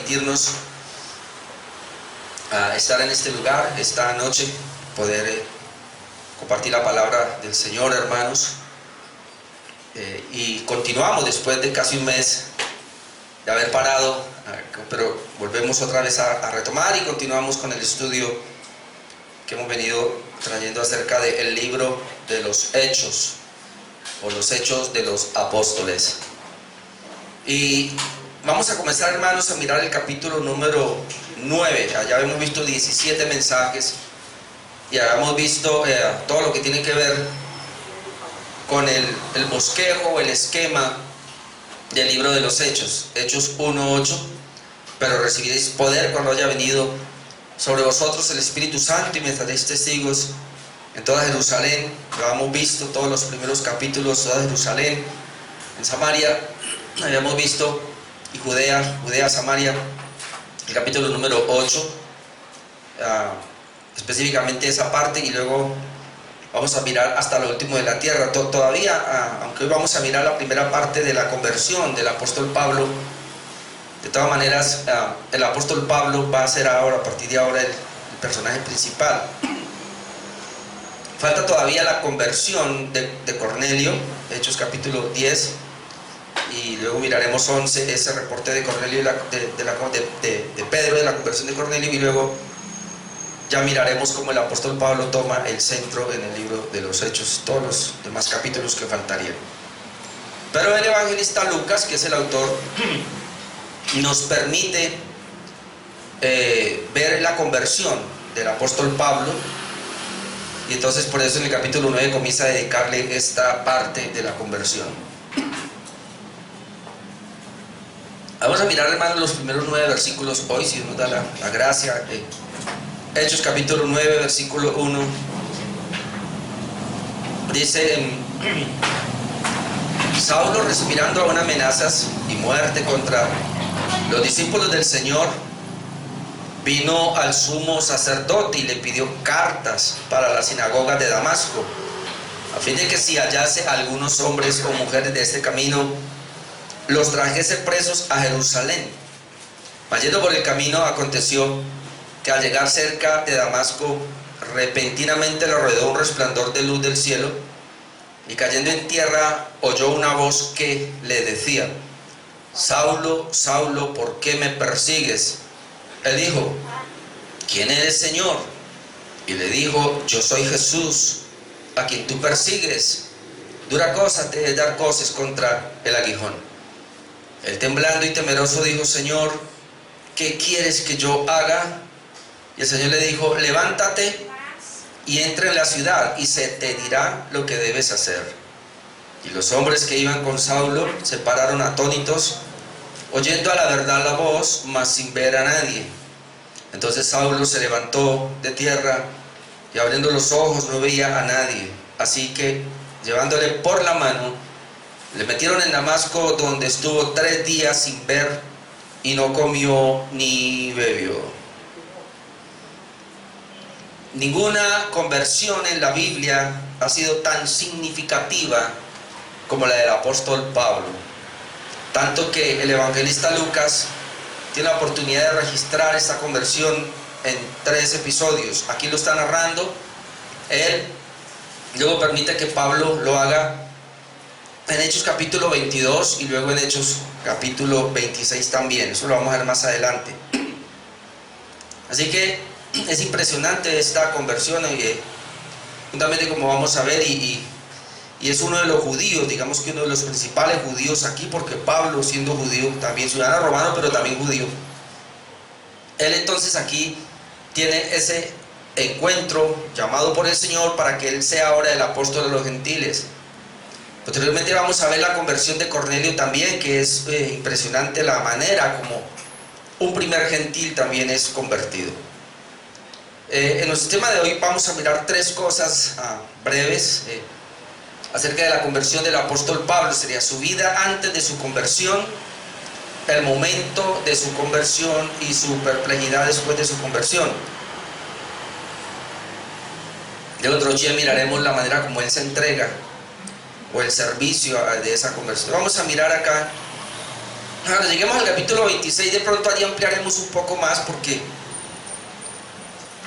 permitirnos estar en este lugar esta noche, poder compartir la palabra del Señor, hermanos. Y continuamos después de casi un mes de haber parado, pero volvemos otra vez a retomar y continuamos con el estudio que hemos venido trayendo acerca del libro de los Hechos, o los Hechos de los Apóstoles. Y vamos a comenzar, hermanos, a mirar el capítulo número 9. Allá hemos visto 17 mensajes y hemos visto todo lo que tiene que ver con el bosquejo, el esquema del libro de los Hechos. Hechos 1:8. Pero recibiréis poder cuando haya venido sobre vosotros el Espíritu Santo y me estaréis testigos en toda Jerusalén. Lo hemos visto todos los primeros capítulos, toda Jerusalén, en Samaria, habíamos visto, y Judea, Samaria, el capítulo número 8, específicamente esa parte, y luego vamos a mirar hasta lo último de la tierra. Todavía, aunque hoy vamos a mirar la primera parte de la conversión del apóstol Pablo, de todas maneras, el apóstol Pablo va a ser ahora, a partir de ahora, el personaje principal. Falta todavía la conversión de Cornelio, Hechos capítulo 10, y luego miraremos 11, ese reporte de Cornelio, de Pedro, de la conversión de Cornelio, y luego ya miraremos cómo el apóstol Pablo toma el centro en el libro de los Hechos, todos los demás capítulos que faltarían. Pero el evangelista Lucas, que es el autor, nos permite ver la conversión del apóstol Pablo, y entonces por eso en el capítulo 9 comienza a dedicarle esta parte de la conversión. Vamos a mirar, hermanos, los primeros 9 versículos hoy, si Dios nos da la gracia. Hechos capítulo 9, versículo 1, dice: Saulo, respirando aún amenazas y muerte contra los discípulos del Señor, vino al sumo sacerdote y le pidió cartas para las sinagogas de Damasco, a fin de que si hallase algunos hombres o mujeres de este camino, los trajese presos a Jerusalén. Mas yendo por el camino, aconteció que al llegar cerca de Damasco, repentinamente le rodeó un resplandor de luz del cielo, y cayendo en tierra oyó una voz que le decía: Saulo, Saulo, ¿por qué me persigues? Él dijo: ¿quién eres, Señor? Y le dijo: yo soy Jesús, a quien tú persigues. Dura cosa te es dar coces contra el aguijón. Él, temblando y temeroso, dijo: Señor, ¿qué quieres que yo haga? Y el Señor le dijo: levántate y entra en la ciudad, y se te dirá lo que debes hacer. Y los hombres que iban con Saulo se pararon atónitos, oyendo a la verdad la voz, mas sin ver a nadie. Entonces Saulo se levantó de tierra, y abriendo los ojos no veía a nadie. Así que, llevándole por la mano, le metieron en Damasco, donde estuvo 3 días sin ver, y no comió ni bebió. Ninguna conversión en la Biblia ha sido tan significativa como la del apóstol Pablo. Tanto que el evangelista Lucas tiene la oportunidad de registrar esta conversión en 3 episodios. Aquí lo está narrando él, luego permite que Pablo lo haga en Hechos capítulo 22 y luego en Hechos capítulo 26 también. Eso lo vamos a ver más adelante. Así que es impresionante esta conversión, juntamente como vamos a ver, y es uno de los judíos, digamos que uno de los principales judíos aquí, porque Pablo, siendo judío, también ciudadano romano, pero también judío, él entonces aquí tiene ese encuentro llamado por el Señor para que él sea ahora el apóstol de los gentiles. Posteriormente vamos a ver la conversión de Cornelio también, que es impresionante la manera como un primer gentil también es convertido. En nuestro tema de hoy vamos a mirar 3 cosas breves acerca de la conversión del apóstol Pablo. Sería su vida antes de su conversión, el momento de su conversión y su perplejidad después de su conversión. El otro día miraremos la manera como él se entrega, o el servicio de esa conversión. Vamos a mirar acá Ahora lleguemos al capítulo 26, de pronto allí ampliaremos un poco más porque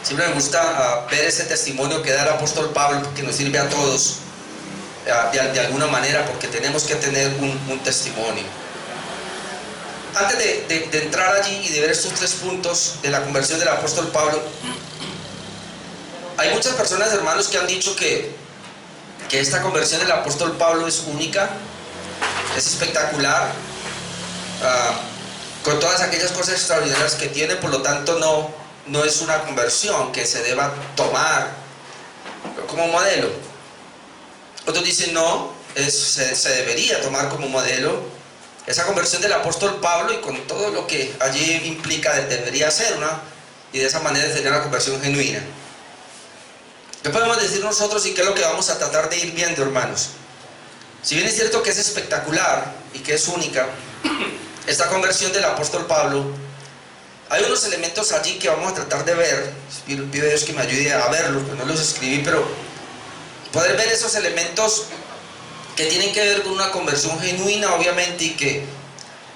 siempre me gusta ver ese testimonio que da el apóstol Pablo, porque nos sirve a todos de alguna manera, porque tenemos que tener un testimonio. Antes de entrar allí y de ver estos 3 puntos de la conversión del apóstol Pablo, hay muchas personas, hermanos, que han dicho que esta conversión del apóstol Pablo es única, es espectacular, con todas aquellas cosas extraordinarias que tiene, por lo tanto no es una conversión que se deba tomar como modelo. Otros dicen no, se debería tomar como modelo esa conversión del apóstol Pablo, y con todo lo que allí implica debería ser y de esa manera sería una conversión genuina. ¿Qué podemos decir nosotros y qué es lo que vamos a tratar de ir viendo, hermanos? Si bien es cierto que es espectacular y que es única esta conversión del apóstol Pablo, hay unos elementos allí que vamos a tratar de ver. Pido a Dios que me ayude a verlos, pues no los escribí, pero poder ver esos elementos que tienen que ver con una conversión genuina, obviamente, y que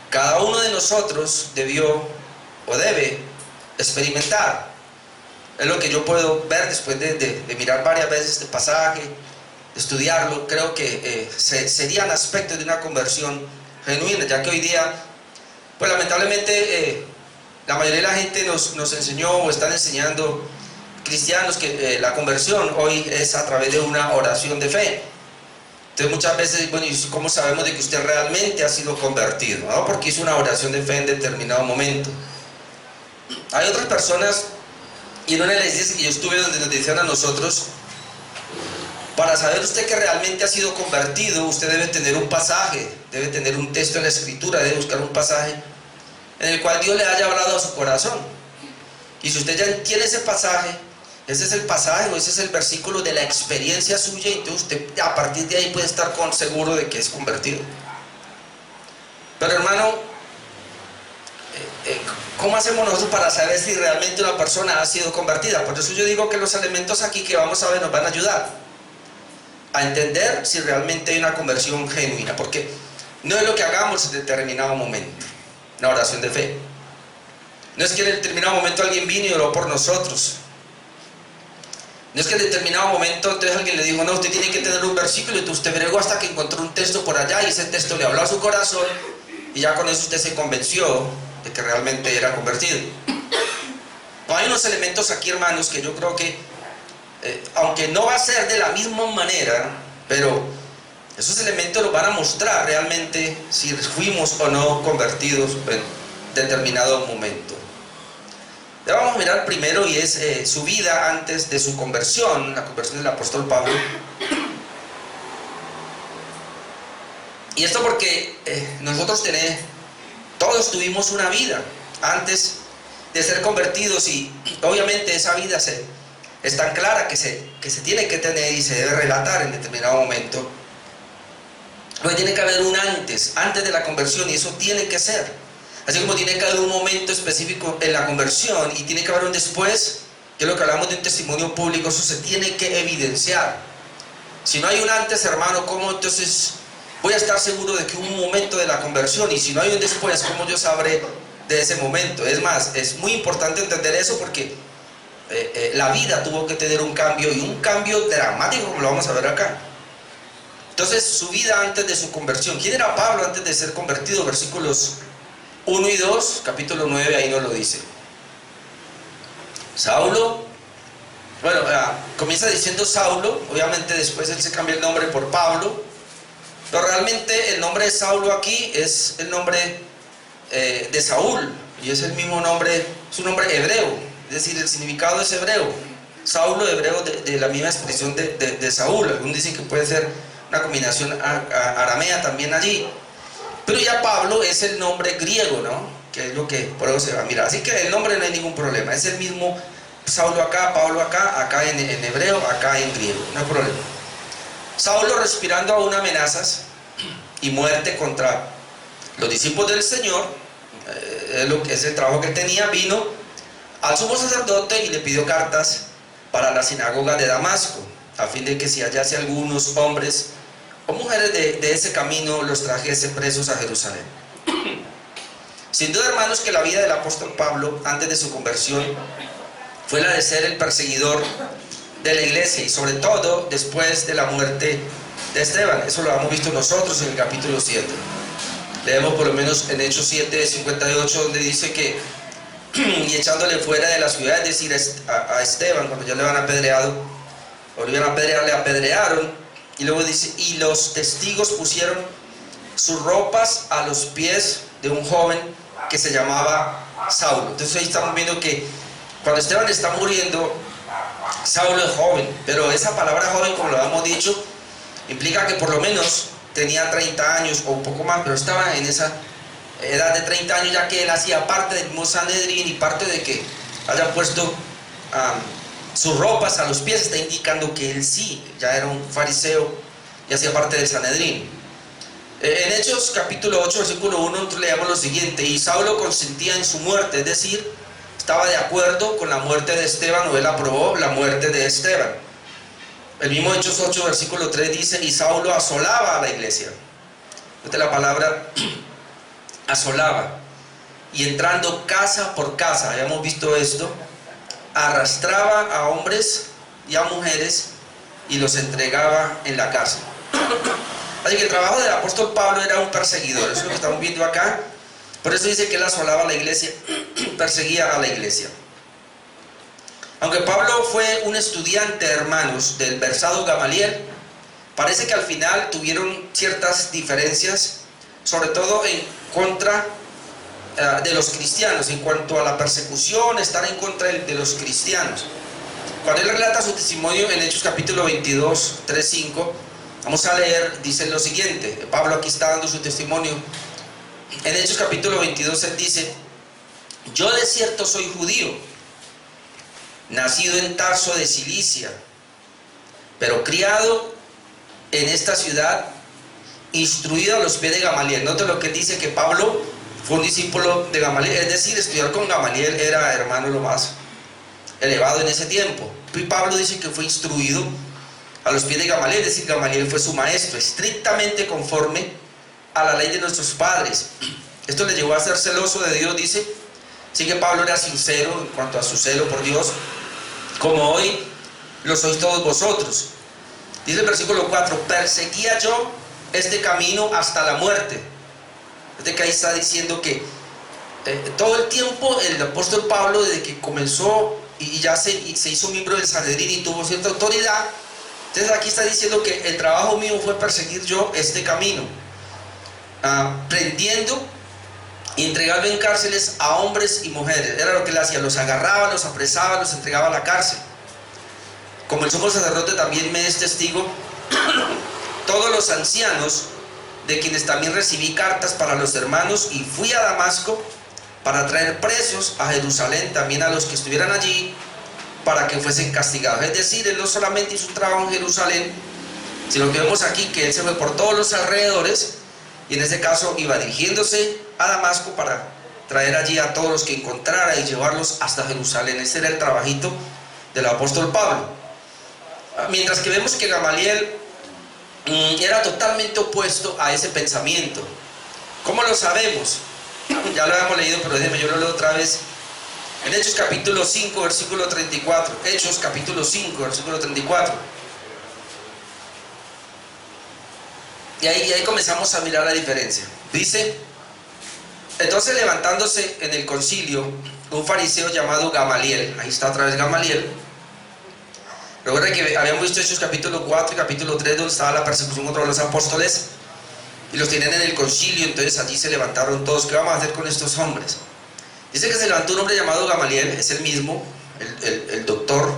cada uno de nosotros debió o debe experimentar. Es lo que yo puedo ver después de mirar varias veces este pasaje, de estudiarlo. Creo que serían aspectos de una conversión genuina, ya que hoy día, pues lamentablemente, la mayoría de la gente nos enseñó o están enseñando, cristianos, que la conversión hoy es a través de una oración de fe. Entonces muchas veces, bueno, ¿y cómo sabemos de que usted realmente ha sido convertido? ¿No? Porque hizo una oración de fe en determinado momento. Hay otras personas, y en una de las iglesias que yo estuve, donde nos decían a nosotros, para saber usted que realmente ha sido convertido, usted debe tener un pasaje, debe tener un texto en la escritura, debe buscar un pasaje en el cual Dios le haya hablado a su corazón. Y si usted ya tiene ese pasaje, ese es el pasaje o ese es el versículo de la experiencia suya, y entonces usted a partir de ahí puede estar seguro de que es convertido. Pero hermano, ¿cómo hacemos nosotros para saber si realmente una persona ha sido convertida? Por eso yo digo que los elementos aquí que vamos a ver nos van a ayudar a entender si realmente hay una conversión genuina, porque no es lo que hagamos en determinado momento, una oración de fe. No es que en determinado momento alguien vino y oró por nosotros. No es que en determinado momento entonces alguien le dijo, no, usted tiene que tener un versículo, y usted bregó hasta que encontró un texto por allá, y ese texto le habló a su corazón, y ya con eso usted se convenció de que realmente era convertido. No, hay unos elementos aquí, hermanos, que yo creo que, aunque no va a ser de la misma manera, pero esos elementos nos van a mostrar realmente si fuimos o no convertidos en determinado momento. Ya vamos a mirar primero, y es su vida antes de su conversión, la conversión del apóstol Pablo. Y esto porque nosotros todos tuvimos una vida antes de ser convertidos, y obviamente esa vida es tan clara que se tiene que tener y se debe relatar en determinado momento. Pero tiene que haber un antes de la conversión, y eso tiene que ser. Así como tiene que haber un momento específico en la conversión y tiene que haber un después, que es lo que hablamos de un testimonio público, eso se tiene que evidenciar. Si no hay un antes, hermano, ¿cómo entonces voy a estar seguro de que hubo un momento de la conversión? Y si no hay un después, ¿cómo yo sabré de ese momento? Es más, es muy importante entender eso, porque la vida tuvo que tener un cambio, y un cambio dramático, como lo vamos a ver acá. Entonces, su vida antes de su conversión. ¿Quién era Pablo antes de ser convertido? Versículos 1 y 2, capítulo 9, ahí nos lo dice. Saulo, bueno, comienza diciendo Saulo, obviamente después él se cambia el nombre por Pablo, pero realmente el nombre de Saulo aquí es el nombre de Saúl, y es el mismo nombre, es un nombre hebreo, es decir, el significado es hebreo. Saulo, hebreo, de la misma expresión de Saúl. Algunos dicen que puede ser una combinación aramea también allí. Pero ya Pablo es el nombre griego, ¿no? Que es lo que por eso se va a mirar. Así que el nombre no hay ningún problema. Es el mismo Saulo acá, Pablo acá en hebreo, acá en griego. No hay problema. Saulo, respirando aún amenazas y muerte contra los discípulos del Señor, es el trabajo que tenía, vino al sumo sacerdote y le pidió cartas para la sinagoga de Damasco, a fin de que si hallase algunos hombres o mujeres de ese camino, los trajese presos a Jerusalén. Sin duda, hermanos, que la vida del apóstol Pablo antes de su conversión fue la de ser el perseguidor de la iglesia, y sobre todo después de la muerte de Esteban. Eso lo hemos visto nosotros en el capítulo 7. Leemos por lo menos en Hechos 7, 58, donde dice que y echándole fuera de la ciudad, es decir, a Esteban, cuando ya le habían apedreado, o le iban a apedrear, le apedrearon, y luego dice, y los testigos pusieron sus ropas a los pies de un joven que se llamaba Saulo. Entonces ahí estamos viendo que cuando Esteban está muriendo, Saulo es joven, pero esa palabra joven, como lo hemos dicho, implica que por lo menos tenía 30 años o un poco más, pero estaba en esa edad de 30 años, ya que él hacía parte del mismo Sanedrín, y parte de que hayan puesto sus ropas a los pies está indicando que él sí, ya era un fariseo y hacía parte del Sanedrín. En Hechos capítulo 8, versículo 1, nosotros leemos lo siguiente: y Saulo consentía en su muerte, es decir, estaba de acuerdo con la muerte de Esteban, o él aprobó la muerte de Esteban. El mismo Hechos 8, versículo 3 dice, y Saulo asolaba a la iglesia. Esta es la palabra asolaba, y entrando casa por casa, habíamos visto esto, arrastraba a hombres y a mujeres y los entregaba en la cárcel. Así que el trabajo del apóstol Pablo era un perseguidor, eso es lo que estamos viendo acá. Por eso dice que él asolaba a la iglesia, perseguía a la iglesia. Aunque Pablo fue un estudiante, hermanos, del versado Gamaliel, parece que al final tuvieron ciertas diferencias, sobre todo en contra de los cristianos, en cuanto a la persecución, estar en contra de los cristianos. Cuando él relata su testimonio en Hechos capítulo 22, 3, 5, vamos a leer, dice lo siguiente. Pablo aquí está dando su testimonio. En Hechos capítulo 22 él dice, yo de cierto soy judío, nacido en Tarso de Cilicia, pero criado en esta ciudad, instruido a los pies de Gamaliel. Note lo que dice, que Pablo fue un discípulo de Gamaliel, es decir, estudiar con Gamaliel era, hermano, lo más elevado en ese tiempo. Y Pablo dice que fue instruido a los pies de Gamaliel, es decir, Gamaliel fue su maestro, estrictamente conforme a la ley de nuestros padres. Esto le llevó a ser celoso de Dios, dice. Así que Pablo era sincero en cuanto a su celo por Dios, como hoy lo sois todos vosotros. Dice el versículo 4, perseguía yo este camino hasta la muerte. Desde que ahí está diciendo que todo el tiempo el apóstol Pablo, desde que comenzó y ya se hizo miembro del Sanedrín y tuvo cierta autoridad, entonces aquí está diciendo que el trabajo mío fue perseguir yo este camino, prendiendo y entregando en cárceles a hombres y mujeres. Era lo que él hacía, los agarraba, los apresaba, los entregaba a la cárcel. Como el sumo sacerdote también me es testigo, todos los ancianos, de quienes también recibí cartas para los hermanos, y fui a Damasco para traer presos a Jerusalén también a los que estuvieran allí, para que fuesen castigados. Es decir, él no solamente hizo un trabajo en Jerusalén, sino que vemos aquí que él se fue por todos los alrededores, y en este caso iba dirigiéndose a Damasco para traer allí a todos los que encontrara y llevarlos hasta Jerusalén. Ese era el trabajito del apóstol Pablo. Mientras que vemos que Gamaliel era totalmente opuesto a ese pensamiento. ¿Cómo lo sabemos? Ya lo habíamos leído, pero déjeme, yo lo leo otra vez. En Hechos capítulo 5, versículo 34. Hechos capítulo 5, versículo 34. Y ahí comenzamos a mirar la diferencia. Dice, entonces levantándose en el concilio un fariseo llamado Gamaliel, ahí está otra vez Gamaliel. Recuerda que habíamos visto Hechos capítulo 4 y capítulo 3, donde estaba la persecución contra los apóstoles, y los tenían en el concilio. Entonces allí se levantaron todos. ¿Qué vamos a hacer con estos hombres? Dice que se levantó un hombre llamado Gamaliel, es el mismo, el doctor.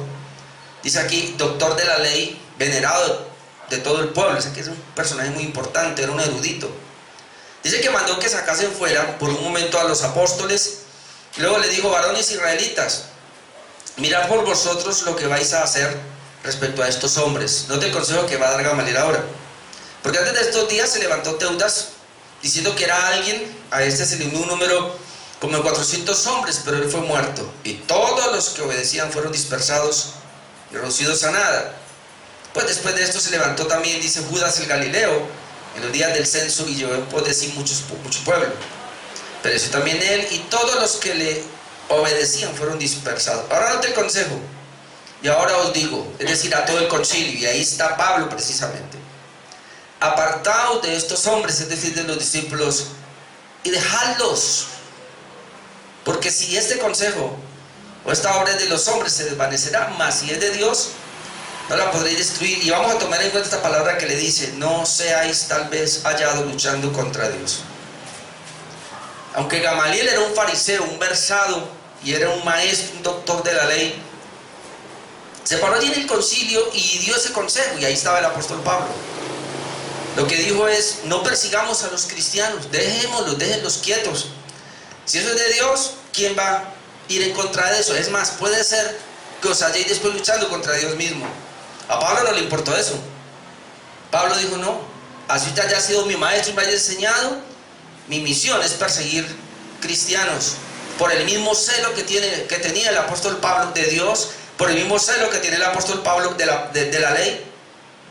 Dice aquí, doctor de la ley, venerado de todo el pueblo. Dice que es un personaje muy importante, era un erudito. Dice que mandó que sacasen fuera por un momento a los apóstoles, y luego le dijo, varones israelitas, mirad por vosotros lo que vais a hacer respecto a estos hombres. No te consejo que va a dar Gamaliel ahora, porque antes de estos días se levantó Teudas diciendo que era alguien, a este se le unió un número como de 400 hombres, pero él fue muerto, y todos los que obedecían fueron dispersados y reducidos a nada. Pues después de esto se levantó también, dice, Judas el Galileo en los días del censo, y llevó en pos de sí mucho pueblo. pereció también él, y todos los que le obedecían fueron dispersados. Ahora note el consejo, y ahora os digo, es decir, a todo el concilio, y ahí está Pablo precisamente: apartaos de estos hombres, es decir, de los discípulos, y dejadlos, porque si este consejo o esta obra es de los hombres, se desvanecerá, mas si es de Dios, no la podréis destruir. Y vamos a tomar en cuenta esta palabra que le dice: no seáis tal vez hallados luchando contra Dios. Aunque Gamaliel era un fariseo, un versado, y era un maestro, un doctor de la ley, se paró allí en el concilio y dio ese consejo, y ahí estaba el apóstol Pablo. Lo que dijo es: no persigamos a los cristianos, déjenlos quietos. Si eso es de Dios, ¿quién va a ir en contra de eso? Es más, puede ser que os halléis después luchando contra Dios mismo. A Pablo no le importó eso. Pablo dijo: no, así usted haya sido mi maestro y me haya enseñado, mi misión es perseguir cristianos, por el mismo celo que tenía el apóstol Pablo de Dios, por el mismo celo que tiene el apóstol Pablo de la ley.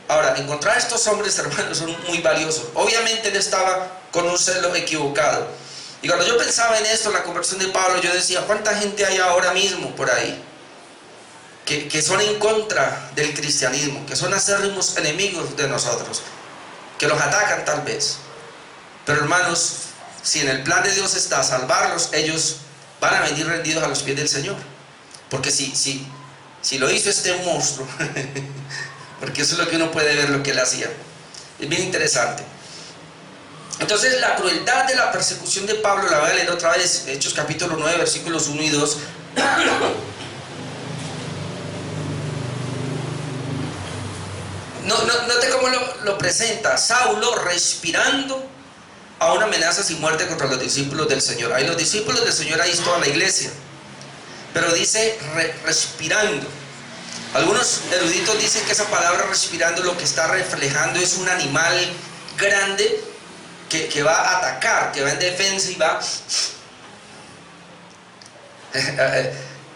Ahora, encontrar a estos hombres, hermanos, son muy valiosos. Obviamente él estaba con un celo equivocado. Y cuando yo pensaba en esto, en la conversión de Pablo, yo decía: ¿cuánta gente hay ahora mismo por ahí que son en contra del cristianismo, que son acérrimos enemigos de nosotros, que los atacan tal vez? Pero hermanos, si en el plan de Dios está salvarlos, ellos van a venir rendidos a los pies del Señor. Porque si lo hizo este monstruo, porque eso es lo que uno puede ver, lo que él hacía. Es bien interesante. Entonces, la crueldad de la persecución de Pablo, la voy a leer otra vez, Hechos capítulo 9, versículos 1 y 2. Note cómo lo presenta. Saulo respirando aún amenazas y muerte contra los discípulos del Señor. Ahí los discípulos del Señor, ahí es toda la iglesia. Pero dice respirando. Algunos eruditos dicen que esa palabra respirando lo que está reflejando es un animal grande que va a atacar, que va en defensa y va...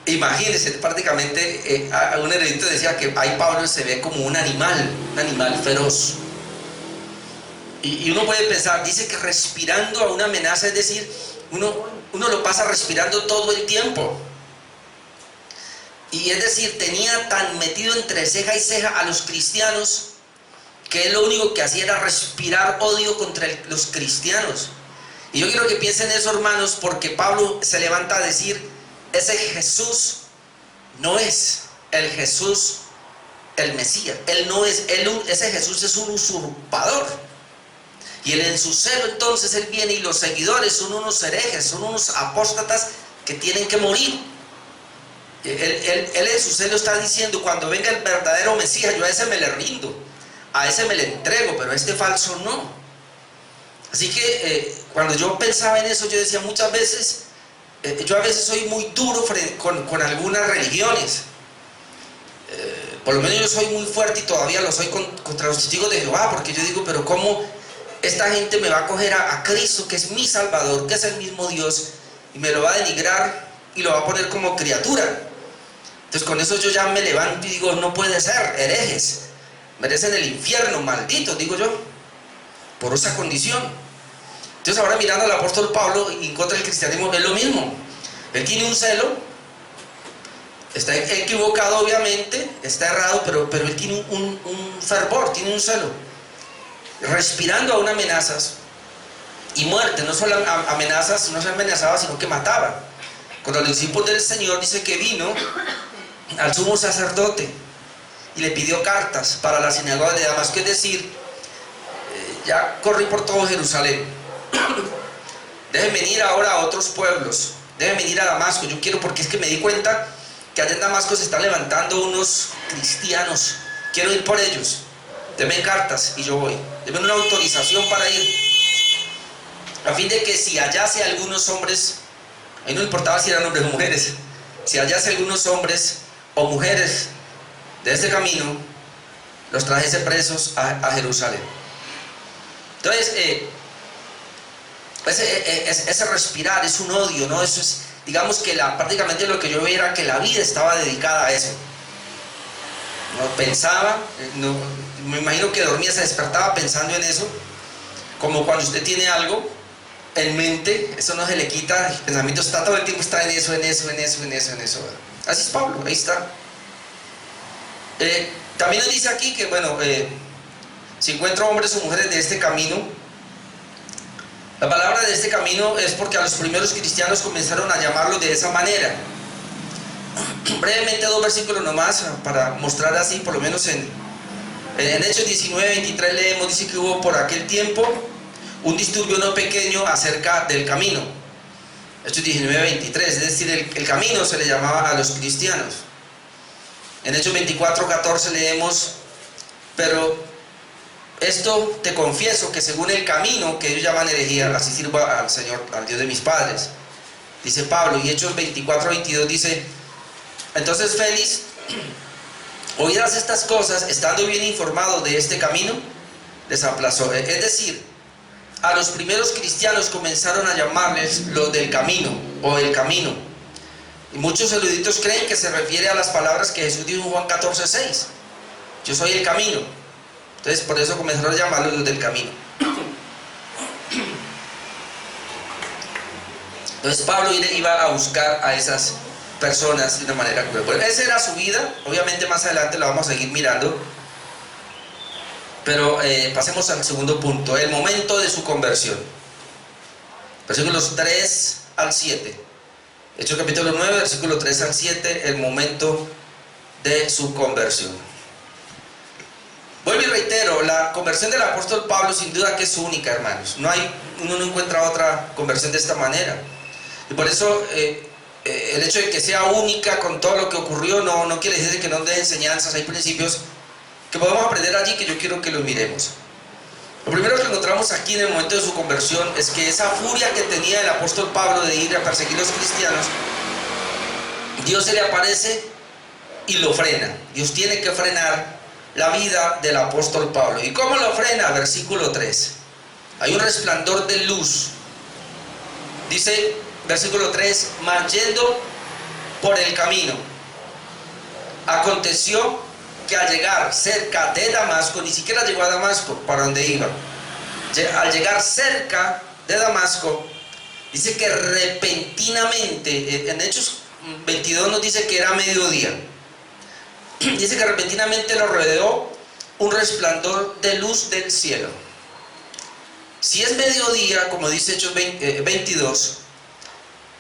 Imagínense, prácticamente un erudito decía que ahí Pablo se ve como un animal feroz. Y uno puede pensar, dice que respirando a una amenaza, es decir, uno lo pasa respirando todo el tiempo. Y es decir, tenía tan metido entre ceja y ceja a los cristianos que él lo único que hacía era respirar odio contra los cristianos. Y yo quiero que piensen eso, hermanos, porque Pablo se levanta a decir: ese Jesús no es el Jesús, el Mesías. Él no es, ese Jesús es un usurpador. Y él, en su celo, entonces él viene, y los seguidores son unos herejes, son unos apóstatas que tienen que morir. Él en su celo está diciendo: cuando venga el verdadero Mesías, yo a ese me le rindo, a ese me le entrego, pero a este falso no. Así que cuando yo pensaba en eso, yo decía muchas veces, yo a veces soy muy duro con algunas religiones. Por lo menos yo soy muy fuerte, y todavía lo soy contra los testigos de Jehová, porque yo digo: pero ¿cómo esta gente me va a coger a Cristo, que es mi Salvador, que es el mismo Dios, y me lo va a denigrar y lo va a poner como criatura? Entonces con eso yo ya me levanto y digo: no puede ser, herejes, merecen el infierno, malditos, digo yo, por esa condición. Entonces ahora, mirando al apóstol Pablo en contra del cristianismo, es lo mismo. Él tiene un celo, está equivocado obviamente, está errado, pero él tiene un fervor, tiene un celo, respirando aún amenazas y muerte. No solo amenazas, no se amenazaba, sino que mataba. Cuando los discípulos del Señor, dice que vino al sumo sacerdote y le pidió cartas para la sinagoga de Damasco, es decir, ya corrí por todo Jerusalén, dejen venir ahora a otros pueblos, dejen venir a Damasco, yo quiero, porque es que me di cuenta que allá en Damasco se están levantando unos cristianos, quiero ir por ellos, denme cartas y yo voy, denme una autorización para ir, a fin de que si hallase algunos hombres, ahí no importaba si eran hombres o mujeres, si hallase algunos hombres o mujeres de este camino, los trajese presos a Jerusalén. Entonces, ese respirar es un odio, ¿no? Eso es, digamos que prácticamente lo que yo veía era que la vida estaba dedicada a eso. No pensaba, me imagino que dormía, se despertaba pensando en eso, como cuando usted tiene algo en mente, eso no se le quita, el pensamiento está todo el tiempo, está en eso. Así es Pablo, ahí está. También nos dice aquí que, bueno, si encuentro hombres o mujeres de este camino, la palabra de este camino es porque a los primeros cristianos comenzaron a llamarlo de esa manera. Brevemente 2 versículos nomás para mostrar así, por lo menos en Hechos 19:23 leemos, dice que hubo por aquel tiempo un disturbio no pequeño acerca del camino. Hechos 19:23, es decir, el camino se le llamaba a los cristianos. En Hechos 24:14 leemos, pero esto te confieso que según el camino que ellos llaman herejía, así sirva al Señor, al Dios de mis padres, dice Pablo. Y Hechos 24:22 dice, entonces Félix, oídas estas cosas, estando bien informado de este camino, les aplazó. Es decir, a los primeros cristianos comenzaron a llamarles los del camino o el camino. Y muchos eruditos creen que se refiere a las palabras que Jesús dijo en Juan 14:6. Yo soy el camino. Entonces por eso comenzaron a llamarlos los del camino. Entonces Pablo iba a buscar a esas personas de una manera cruel. Bueno, esa era su vida. Obviamente más adelante la vamos a seguir mirando. Pero pasemos al segundo punto, el momento de su conversión. Versículos 3 al 7. Hechos capítulo 9, versículo 3 al 7, el momento de su conversión. Vuelvo y reitero, la conversión del apóstol Pablo sin duda que es única, hermanos. Uno no encuentra otra conversión de esta manera. Y por eso el hecho de que sea única con todo lo que ocurrió no quiere decir que no dé enseñanzas, hay principios que podemos aprender allí que yo quiero que los miremos. Lo primero que encontramos aquí en el momento de su conversión es que esa furia que tenía el apóstol Pablo de ir a perseguir a los cristianos, Dios se le aparece y lo frena. Dios tiene que frenar la vida del apóstol Pablo. ¿Y cómo lo frena? Versículo 3. Hay un resplandor de luz. Dice, versículo 3, mas yendo por el camino, aconteció que al llegar cerca de Damasco, ni siquiera llegó a Damasco, para donde iba. Al llegar cerca de Damasco, dice que repentinamente, en Hechos 22 nos dice que era mediodía. Dice que repentinamente lo rodeó un resplandor de luz del cielo. Si es mediodía, como dice Hechos 22,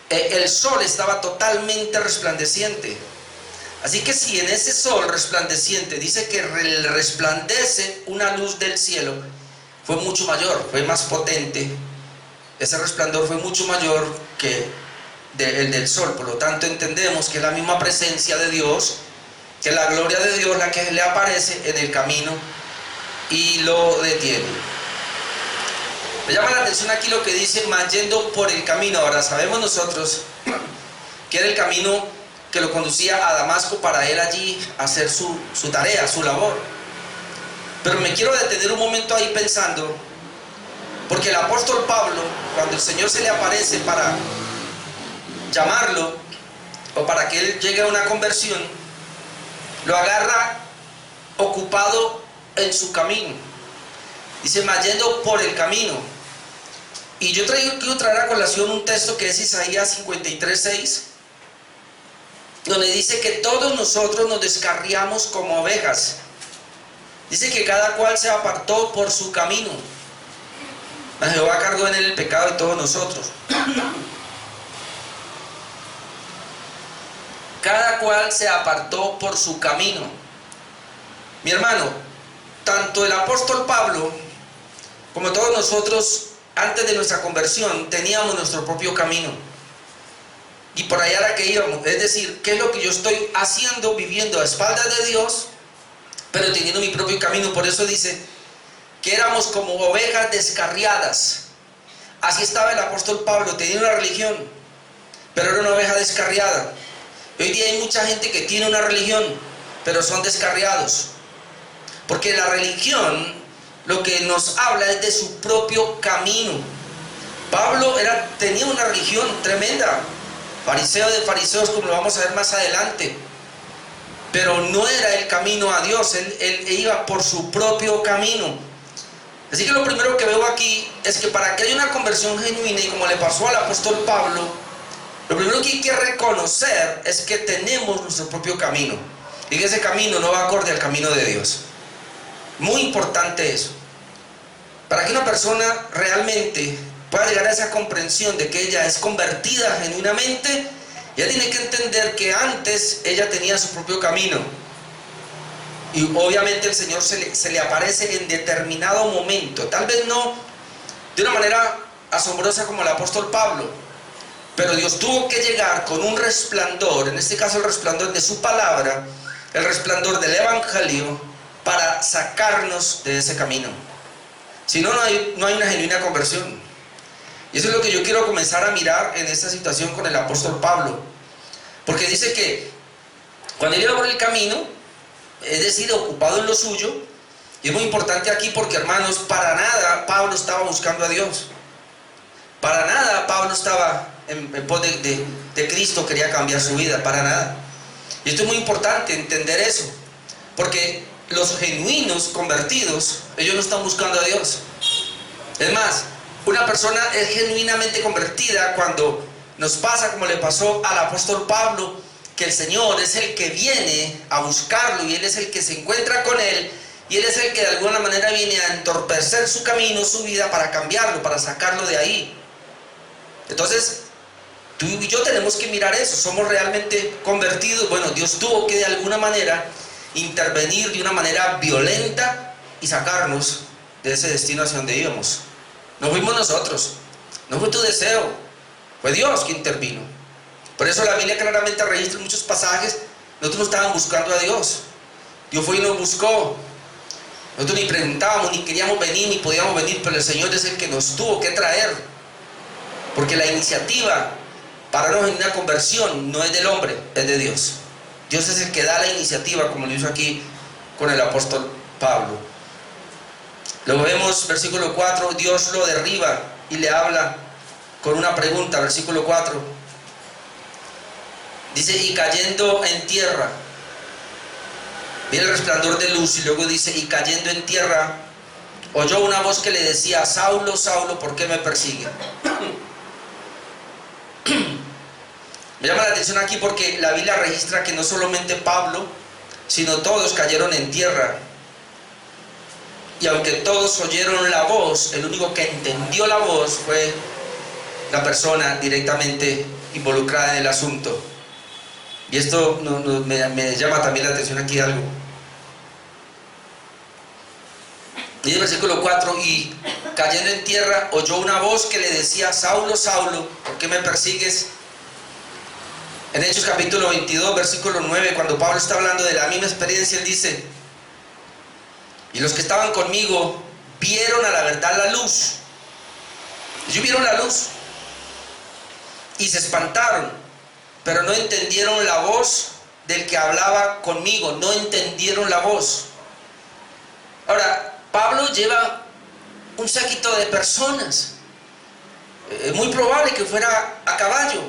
el sol estaba totalmente resplandeciente. Así que si en ese sol resplandeciente dice que resplandece una luz del cielo, fue mucho mayor, fue más potente. Ese resplandor fue mucho mayor que el del sol. Por lo tanto entendemos que es la misma presencia de Dios, que la gloria de Dios la que le aparece en el camino y lo detiene. Me llama la atención aquí lo que dice, mas yendo por el camino. Ahora sabemos nosotros que era el camino que lo conducía a Damasco para él allí hacer su tarea, su labor. Pero me quiero detener un momento ahí pensando, porque el apóstol Pablo, cuando el Señor se le aparece para llamarlo o para que él llegue a una conversión, lo agarra ocupado en su camino. Dice, mas yendo por el camino. Y yo quiero traer a colación un texto que es Isaías 53:6, donde dice que todos nosotros nos descarriamos como ovejas. Dice que cada cual se apartó por su camino, mas Jehová cargó en él el pecado de todos nosotros. Cada cual se apartó por su camino. Mi hermano, tanto el apóstol Pablo como todos nosotros, antes de nuestra conversión, teníamos nuestro propio camino. Y por allá era que íbamos. Es decir, ¿qué es lo que yo estoy haciendo? Viviendo a espaldas de Dios, pero teniendo mi propio camino. Por eso dice que éramos como ovejas descarriadas. Así estaba el apóstol Pablo. Tenía una religión, pero era una oveja descarriada. Hoy día hay mucha gente que tiene una religión, pero son descarriados. Porque la religión lo que nos habla es de su propio camino. Pablo tenía una religión tremenda, fariseo de fariseos, como lo vamos a ver más adelante, pero no era el camino a Dios. Él iba por su propio camino. Así que lo primero que veo aquí es que para que haya una conversión genuina, y como le pasó al apóstol Pablo, lo primero que hay que reconocer es que tenemos nuestro propio camino y que ese camino no va acorde al camino de Dios. Muy importante eso. Para que una persona realmente pueda llegar a esa comprensión de que ella es convertida genuinamente, ella tiene que entender que antes ella tenía su propio camino. Y obviamente el Señor se le aparece en determinado momento, tal vez no de una manera asombrosa como el apóstol Pablo, pero Dios tuvo que llegar con un resplandor, en este caso el resplandor de su palabra, el resplandor del evangelio, para sacarnos de ese camino. Si no, no hay una genuina conversión. Y eso es lo que yo quiero comenzar a mirar en esta situación con el apóstol Pablo, porque dice que cuando él iba por el camino, es decir, ocupado en lo suyo, y es muy importante aquí porque, hermanos, para nada Pablo estaba buscando a Dios, para nada Pablo estaba en pos de Cristo, quería cambiar su vida, para nada. Y esto es muy importante entender eso, porque los genuinos convertidos, ellos no están buscando a Dios. Es más, una persona es genuinamente convertida cuando nos pasa como le pasó al apóstol Pablo, que el Señor es el que viene a buscarlo y Él es el que se encuentra con Él, y Él es el que de alguna manera viene a entorpecer su camino, su vida, para cambiarlo, para sacarlo de ahí. Entonces, tú y yo tenemos que mirar eso. ¿Somos realmente convertidos? Bueno, Dios tuvo que de alguna manera intervenir de una manera violenta y sacarnos de ese destino hacia donde íbamos. No fuimos nosotros, no fue tu deseo, fue Dios quien intervino. Por eso la Biblia claramente registra en muchos pasajes, nosotros no estábamos buscando a Dios, Dios fue y nos buscó. Nosotros ni preguntábamos, ni queríamos venir, ni podíamos venir, pero el Señor es el que nos tuvo que traer, porque la iniciativa para una conversión no es del hombre, es de Dios. Dios es el que da la iniciativa, como lo hizo aquí con el apóstol Pablo. Luego vemos versículo 4, Dios lo derriba y le habla con una pregunta, versículo 4. Dice, y cayendo en tierra, mira el resplandor de luz, y luego dice, y cayendo en tierra, oyó una voz que le decía, Saulo, Saulo, ¿por qué me persigue? Me llama la atención aquí porque la Biblia registra que no solamente Pablo, sino todos cayeron en tierra. Y aunque todos oyeron la voz, el único que entendió la voz fue la persona directamente involucrada en el asunto. Y esto me llama también la atención aquí algo. Y el versículo 4, y cayendo en tierra, oyó una voz que le decía, Saulo, Saulo, ¿por qué me persigues? En Hechos capítulo 22, versículo 9, cuando Pablo está hablando de la misma experiencia, él dice, y los que estaban conmigo vieron a la verdad la luz. Ellos vieron la luz y se espantaron, pero no entendieron la voz del que hablaba conmigo, no entendieron la voz. Ahora, Pablo lleva un séquito de personas. Es muy probable que fuera a caballo.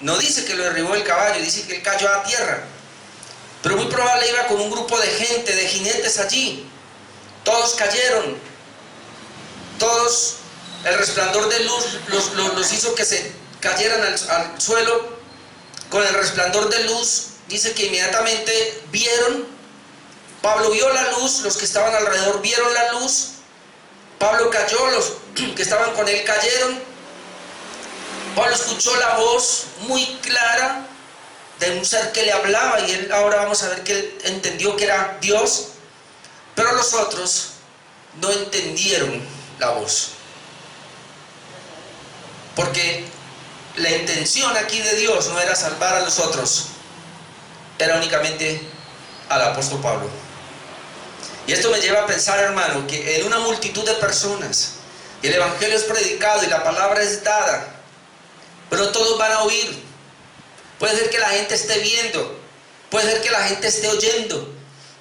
No dice que lo derribó el caballo, dice que él cayó a tierra. Pero muy probable iba con un grupo de gente, de jinetes allí. Todos cayeron. Todos, el resplandor de luz los hizo que se cayeran al suelo. Con el resplandor de luz, dice que inmediatamente vieron. Pablo vio la luz, los que estaban alrededor vieron la luz. Pablo cayó, los que estaban con él cayeron. Pablo escuchó la voz muy clara de un ser que le hablaba, y él ahora vamos a ver que él entendió que era Dios, pero los otros no entendieron la voz, porque la intención aquí de Dios no era salvar a los otros, era únicamente al apóstol Pablo. Y esto me lleva a pensar, hermano, que en una multitud de personas el evangelio es predicado y la palabra es dada, pero todos van a oír. Puede ser que la gente esté viendo, puede ser que la gente esté oyendo,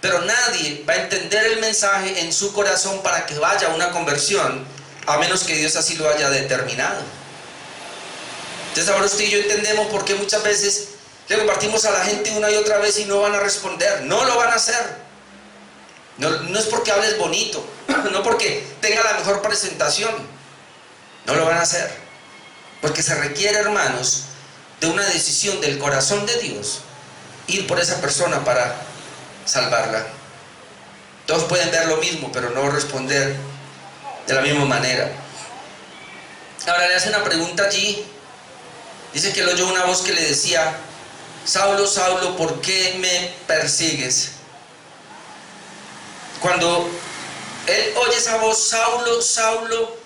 pero nadie va a entender el mensaje en su corazón para que vaya a una conversión, a menos que Dios así lo haya determinado. Entonces ahora usted y yo entendemos por qué muchas veces le compartimos a la gente una y otra vez y no van a responder, no lo van a hacer. No es porque hables bonito, no porque tenga la mejor presentación. No lo van a hacer. Porque se requiere, hermanos, de una decisión del corazón de Dios, ir por esa persona para salvarla. Todos pueden ver lo mismo, pero no responder de la misma manera. Ahora le hace una pregunta allí. Dice que él oyó una voz que le decía: Saulo, Saulo, ¿por qué me persigues? Cuando él oye esa voz, Saulo, Saulo,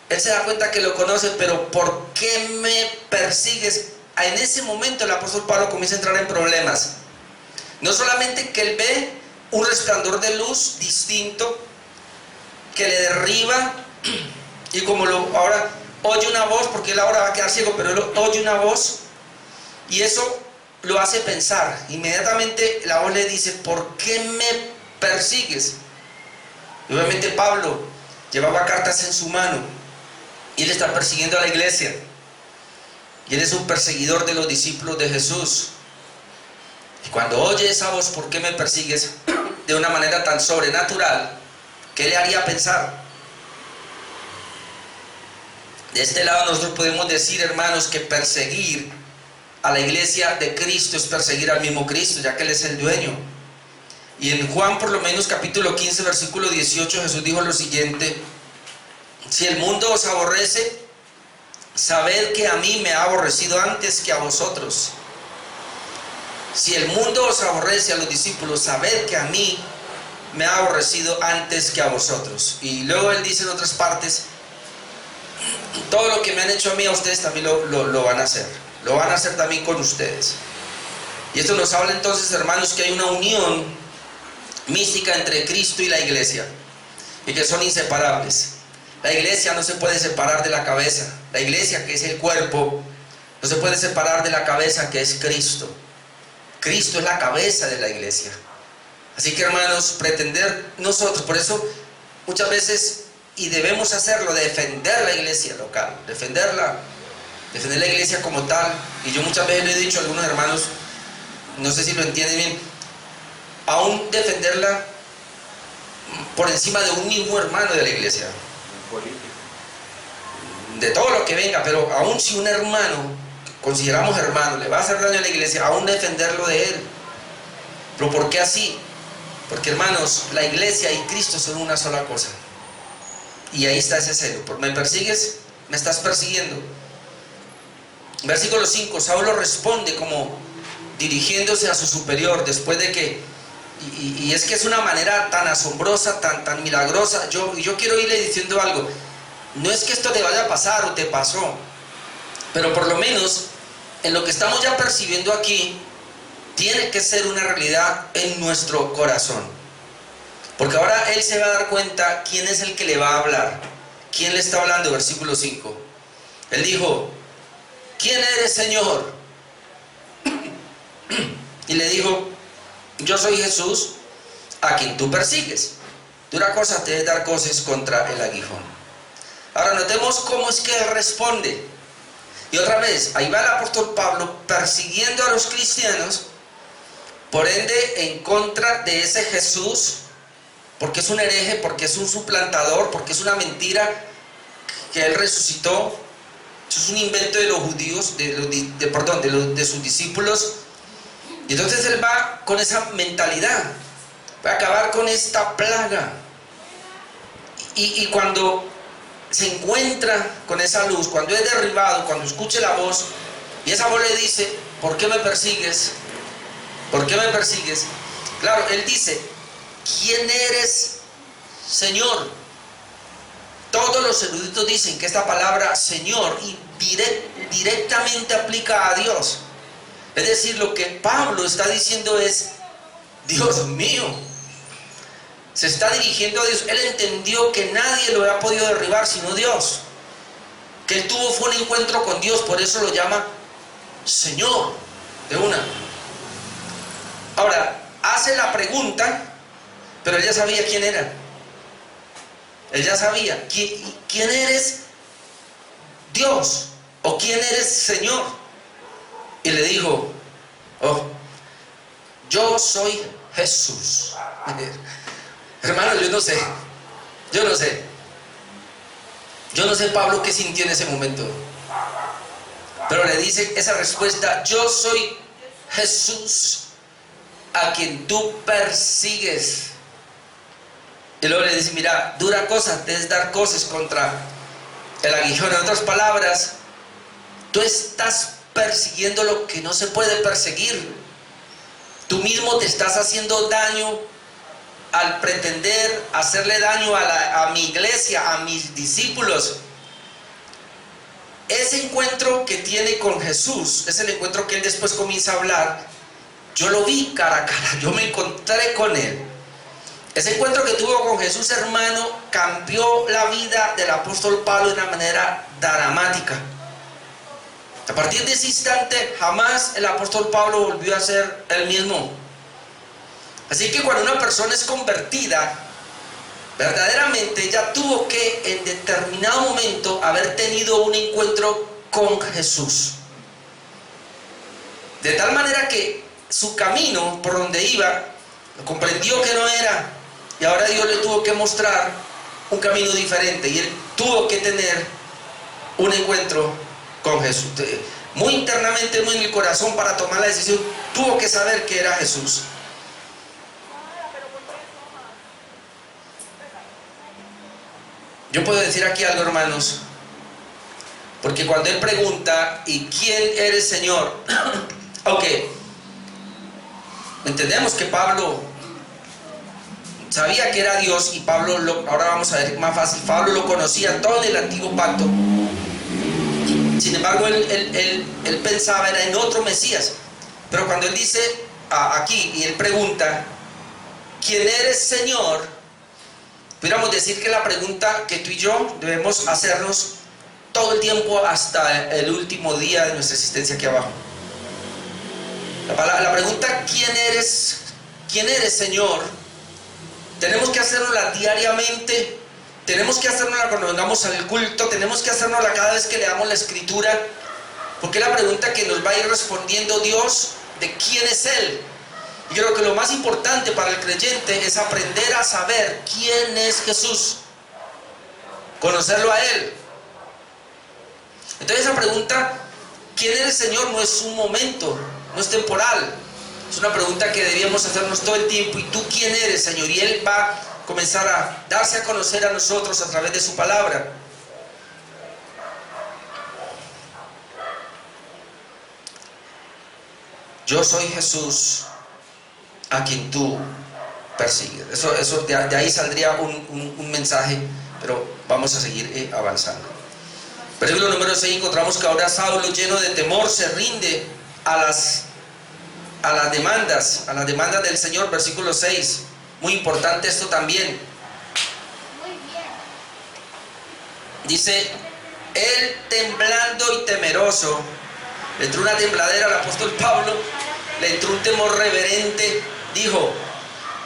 él se da cuenta que lo conoce, pero ¿por qué me persigues? En ese momento el apóstol Pablo comienza a entrar en problemas. No solamente que él ve un resplandor de luz distinto que le derriba, y como ahora oye una voz, porque él ahora va a quedar ciego, pero él oye una voz y eso lo hace pensar. Inmediatamente la voz le dice: ¿por qué me persigues? Y obviamente Pablo llevaba cartas en su mano y él está persiguiendo a la iglesia, y él es un perseguidor de los discípulos de Jesús. Y cuando oye esa voz, ¿por qué me persigues?, de una manera tan sobrenatural, ¿qué le haría pensar? De este lado nosotros podemos decir, hermanos, que perseguir a la iglesia de Cristo es perseguir al mismo Cristo, ya que Él es el dueño. Y en Juan, por lo menos capítulo 15, versículo 18, Jesús dijo lo siguiente: si el mundo os aborrece, sabed que a mí me ha aborrecido antes que a vosotros. Si el mundo os aborrece, a los discípulos, sabed que a mí me ha aborrecido antes que a vosotros. Y luego él dice en otras partes: todo lo que me han hecho a mí, a ustedes también lo van a hacer. Lo van a hacer también con ustedes. Y esto nos habla entonces, hermanos, que hay una unión mística entre Cristo y la iglesia, y que son inseparables. La iglesia no se puede separar de la cabeza. La iglesia, que es el cuerpo, no se puede separar de la cabeza, que es Cristo. Cristo es la cabeza de la iglesia. Así que, hermanos, pretender nosotros, por eso muchas veces, y debemos hacerlo, defender la iglesia local, defender la iglesia como tal. Y yo muchas veces le he dicho a algunos hermanos, no sé si lo entienden bien, aún defenderla por encima de un mismo hermano de la iglesia, de todo lo que venga, pero aún si un hermano, consideramos hermano, le va a hacer daño a la iglesia, aún defenderlo de él. ¿Pero por qué así? Porque, hermanos, la iglesia y Cristo son una sola cosa. Y ahí está ese celo. ¿Me persigues? ¿Me estás persiguiendo? Versículo 5, Saulo responde como dirigiéndose a su superior, después de que, y es que es una manera tan asombrosa, tan milagrosa. Yo quiero irle diciendo algo. No es que esto te vaya a pasar o te pasó, pero por lo menos en lo que estamos ya percibiendo aquí, tiene que ser una realidad en nuestro corazón. Porque ahora él se va a dar cuenta quién es el que le va a hablar. ¿Quién le está hablando? Versículo 5. Él dijo: ¿quién eres, Señor? Y le dijo: yo soy Jesús, a quien tú persigues. Dura cosa te es dar coces contra el aguijón. Ahora notemos cómo es que él responde. Y otra vez, ahí va el apóstol Pablo persiguiendo a los cristianos, por ende en contra de ese Jesús, porque es un hereje, porque es un suplantador, porque es una mentira que él resucitó. Eso es un invento de los judíos, de sus discípulos. Y entonces él va con esa mentalidad, va a acabar con esta plaga. Y cuando se encuentra con esa luz, cuando es derribado, cuando escuche la voz, y esa voz le dice: ¿por qué me persigues? ¿Por qué me persigues? Claro, él dice: ¿quién eres, Señor? Todos los eruditos dicen que esta palabra Señor directamente aplica a Dios. Es decir, lo que Pablo está diciendo es: Dios mío. Se está dirigiendo a Dios. Él entendió que nadie lo ha podido derribar sino Dios. Que él fue un encuentro con Dios, por eso lo llama Señor, de una. Ahora, hace la pregunta, pero él ya sabía quién era. Él ya sabía, ¿quién eres, Dios? ¿O quién eres, Señor? Y le dijo: oh, yo soy Jesús. Hermano, yo no sé. Yo no sé. Yo no sé Pablo qué sintió en ese momento. Pero le dice esa respuesta: yo soy Jesús a quien tú persigues. Y luego le dice: mira, dura cosa te es dar cosas contra el aguijón. En otras palabras, tú estás persiguiendo lo que no se puede perseguir. Tú mismo te estás haciendo daño al pretender hacerle daño a mi iglesia, a mis discípulos. Ese encuentro que tiene con Jesús es el encuentro que él después comienza a hablar. Yo lo vi cara a cara, yo me encontré con él. Ese encuentro que tuvo con Jesús, hermano, cambió la vida del apóstol Pablo de una manera dramática. A partir de ese instante, jamás el apóstol Pablo volvió a ser el mismo. Así que cuando una persona es convertida, verdaderamente ella tuvo que en determinado momento haber tenido un encuentro con Jesús. De tal manera que su camino por donde iba, comprendió que no era, y ahora Dios le tuvo que mostrar un camino diferente, y él tuvo que tener un encuentro con Jesús. Muy internamente, muy en el corazón, para tomar la decisión, tuvo que saber que era Jesús. Yo puedo decir aquí algo, hermanos, porque cuando él pregunta: ¿y quién eres, Señor? Ok, entendemos que Pablo sabía que era Dios, y Pablo, ahora vamos a ver más fácil, Pablo lo conocía todo en el antiguo pacto. Sin embargo, él pensaba era en otro Mesías. Pero cuando él dice aquí, y él pregunta: ¿quién eres, Señor? Pudiéramos decir que la pregunta que tú y yo debemos hacernos todo el tiempo hasta el último día de nuestra existencia aquí abajo. La pregunta ¿quién eres? ¿Quién eres, Señor? Tenemos que hacernosla diariamente. Tenemos que hacernosla cuando vengamos al culto. Tenemos que hacernosla cada vez que leamos la Escritura, porque es la pregunta que nos va a ir respondiendo Dios de quién es Él. Y creo que lo más importante para el creyente es aprender a saber quién es Jesús, conocerlo a Él. Entonces esa pregunta, ¿quién eres, Señor?, no es un momento, no es temporal. Es una pregunta que debíamos hacernos todo el tiempo. ¿Y tú quién eres, Señor? Y Él va a comenzar a darse a conocer a nosotros a través de su palabra. Yo soy Jesús a quien tú persigues. Eso de ahí saldría un mensaje, pero vamos a seguir avanzando. Versículo número 6, encontramos que ahora Saulo, lleno de temor, se rinde a las demandas del Señor. Versículo 6, muy importante esto también. Dice: él, temblando y temeroso, le entró una tembladera al apóstol Pablo, le entró un temor reverente, dijo: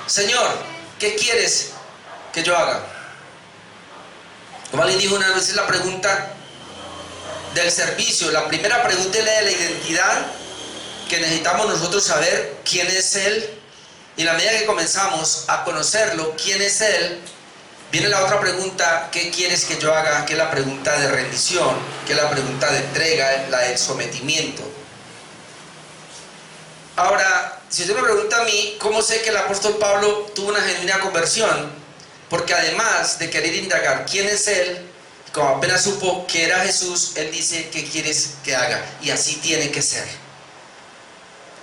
Señor, ¿qué quieres que yo haga? Como alguien dijo una vez, la pregunta del servicio, la primera pregunta es la de la identidad, que necesitamos nosotros saber quién es Él, y en la medida que comenzamos a conocerlo, quién es Él, viene la otra pregunta: ¿qué quieres que yo haga? Que es la pregunta de rendición, que es la pregunta de entrega, la del sometimiento. Ahora, si usted me pregunta a mí, ¿cómo sé que el apóstol Pablo tuvo una genuina conversión? Porque además de querer indagar quién es Él, como apenas supo que era Jesús, Él dice: ¿qué quieres que haga? Y así tiene que ser.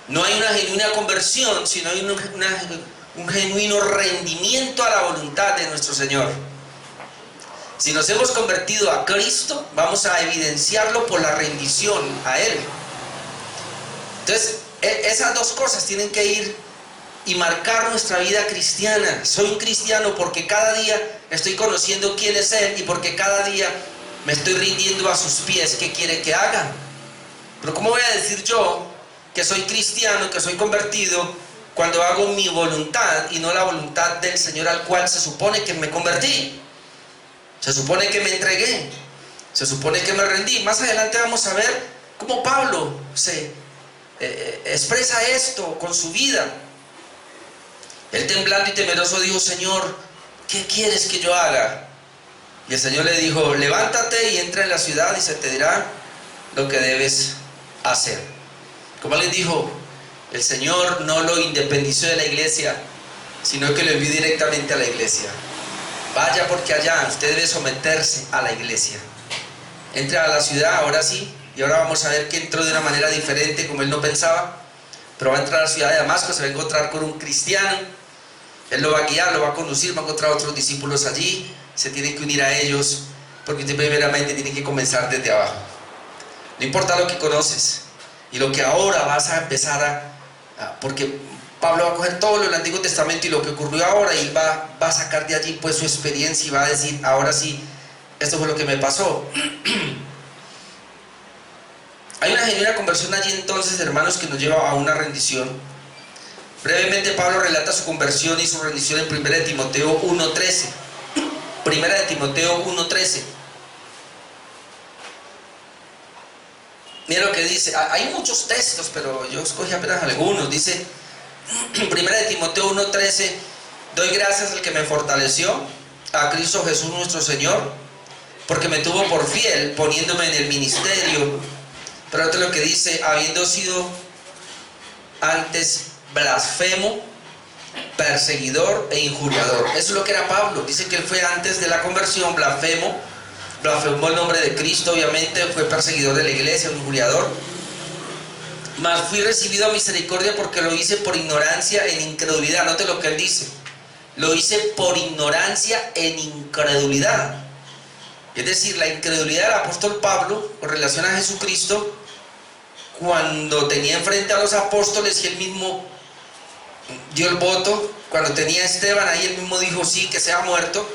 No hay una genuina conversión, sino hay un genuino rendimiento a la voluntad de nuestro Señor. Si nos hemos convertido a Cristo, vamos a evidenciarlo por la rendición a Él. Entonces, esas dos cosas tienen que ir y marcar nuestra vida cristiana. Soy un cristiano porque cada día estoy conociendo quién es Él, y porque cada día me estoy rindiendo a sus pies. ¿Qué quiere que haga? Pero ¿cómo voy a decir yo que soy cristiano, que soy convertido, cuando hago mi voluntad y no la voluntad del Señor al cual se supone que me convertí? Se supone que me entregué, se supone que me rendí. Más adelante vamos a ver cómo Pablo se expresa esto con su vida. Él, temblando y temeroso, dijo: Señor, ¿qué quieres que yo haga? Y el Señor le dijo, levántate y entra en la ciudad y se te dirá lo que debes hacer. Como alguien dijo, el Señor no lo independizó de la iglesia, sino que lo envió directamente a la iglesia. Vaya porque allá usted debe someterse a la iglesia. Entra a la ciudad, ahora sí, y ahora vamos a ver que entró de una manera diferente como él no pensaba, pero va a entrar a la ciudad de Damasco, se va a encontrar con un cristiano, él lo va a guiar, lo va a conducir, va a encontrar a otros discípulos allí, se tiene que unir a ellos, porque usted primeramente tiene que comenzar desde abajo. No importa lo que conoces, y lo que ahora vas a empezar porque Pablo va a coger todo lo del Antiguo Testamento y lo que ocurrió ahora, y él va a sacar de allí pues su experiencia y va a decir, ahora sí, esto fue lo que me pasó. Hay una genuina conversión allí entonces, hermanos, que nos lleva a una rendición. Brevemente Pablo relata su conversión y su rendición en 1 de Timoteo 1:13. 1 de Timoteo 1:13. Mira lo que dice. Hay muchos textos, pero yo escogí apenas algunos. Dice 1 de Timoteo 1:13: doy gracias al que me fortaleció, a Cristo Jesús nuestro Señor, porque me tuvo por fiel, poniéndome en el ministerio. Pero esto es lo que dice: habiendo sido antes blasfemo, perseguidor e injuriador. Eso es lo que era Pablo. Dice que él fue antes de la conversión blasfemo, blasfemó el nombre de Cristo, obviamente, fue perseguidor de la iglesia, un injuriador. Mas fui recibido a misericordia porque lo hice por ignorancia en incredulidad. Note lo que él dice: lo hice por ignorancia en incredulidad. Es decir, la incredulidad del apóstol Pablo con relación a Jesucristo, cuando tenía enfrente a los apóstoles y él mismo dio el voto, cuando tenía a Esteban ahí, él mismo dijo sí, que sea muerto.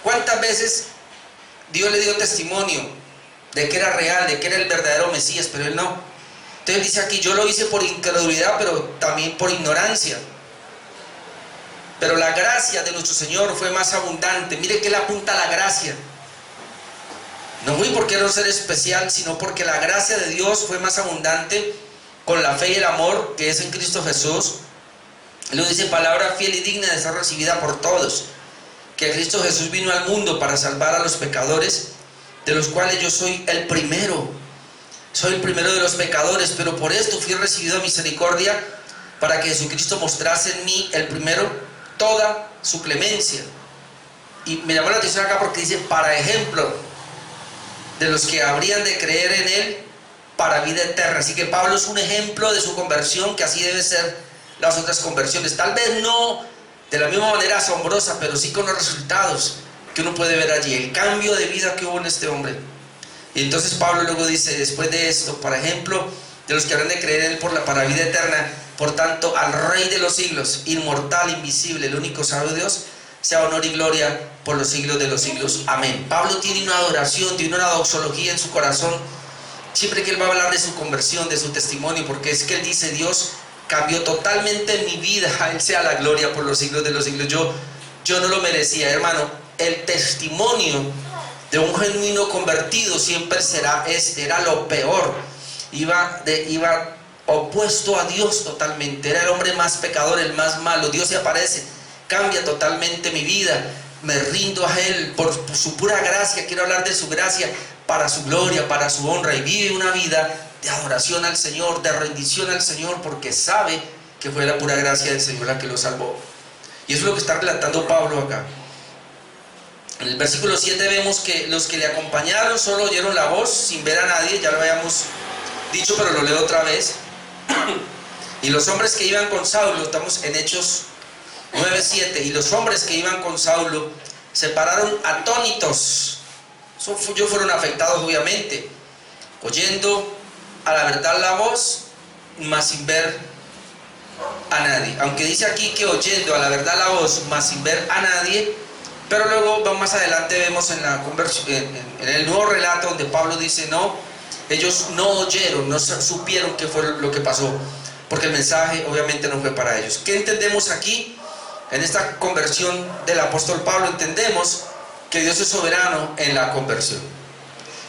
¿Cuántas veces Dios le dio testimonio de que era real, de que era el verdadero Mesías, pero él no? Entonces dice aquí: yo lo hice por incredulidad, pero también por ignorancia. Pero la gracia de nuestro Señor fue más abundante. Mire que él apunta a la gracia. No fui porque era un ser especial, sino porque la gracia de Dios fue más abundante con la fe y el amor que es en Cristo Jesús. Él lo dice: palabra fiel y digna de ser recibida por todos, que Cristo Jesús vino al mundo para salvar a los pecadores, de los cuales yo soy el primero. Soy el primero de los pecadores, pero por esto fui recibido a misericordia, para que Jesucristo mostrase en mí, el primero, toda su clemencia. Y me llamó la atención acá porque dice: para ejemplo de los que habrían de creer en él para vida eterna. Así que Pablo es un ejemplo de su conversión, que así debe ser las otras conversiones. Tal vez no de la misma manera asombrosa, pero sí con los resultados que uno puede ver allí, el cambio de vida que hubo en este hombre. Y entonces Pablo luego dice, después de esto: por ejemplo de los que habrán de creer en él para vida eterna. Por tanto, al Rey de los siglos, inmortal, invisible, el único sabio Dios, sea honor y gloria por los siglos de los siglos. Amén. Pablo tiene una adoración, tiene una doxología en su corazón siempre que él va a hablar de su conversión, de su testimonio, porque es que él dice: Dios cambió totalmente mi vida, a él sea la gloria por los siglos de los siglos. Yo no lo merecía, hermano. El testimonio de un genuino convertido siempre era lo peor. Iba opuesto a Dios totalmente. Era el hombre más pecador, el más malo. Dios se aparece, cambia totalmente mi vida, me rindo a él por su pura gracia. Quiero hablar de su gracia para su gloria, para su honra, y vive una vida de adoración al Señor, de rendición al Señor, porque sabe que fue la pura gracia del Señor la que lo salvó. Y eso es lo que está relatando Pablo acá. En el versículo 7 vemos que los que le acompañaron solo oyeron la voz sin ver a nadie. Ya lo habíamos dicho, pero lo leo otra vez. Y los hombres que iban con Saulo, estamos en Hechos 9:7, y los hombres que iban con Saulo se pararon atónitos. Ellos fueron afectados, obviamente, oyendo a la verdad la voz, mas sin ver a nadie. Aunque dice aquí que oyendo a la verdad la voz, mas sin ver a nadie, pero luego más adelante vemos en la conversión, en el nuevo relato, donde Pablo dice: no, ellos no oyeron, no supieron qué fue lo que pasó, porque el mensaje obviamente no fue para ellos. ¿Qué entendemos aquí? En esta conversión del apóstol Pablo entendemos que Dios es soberano en la conversión.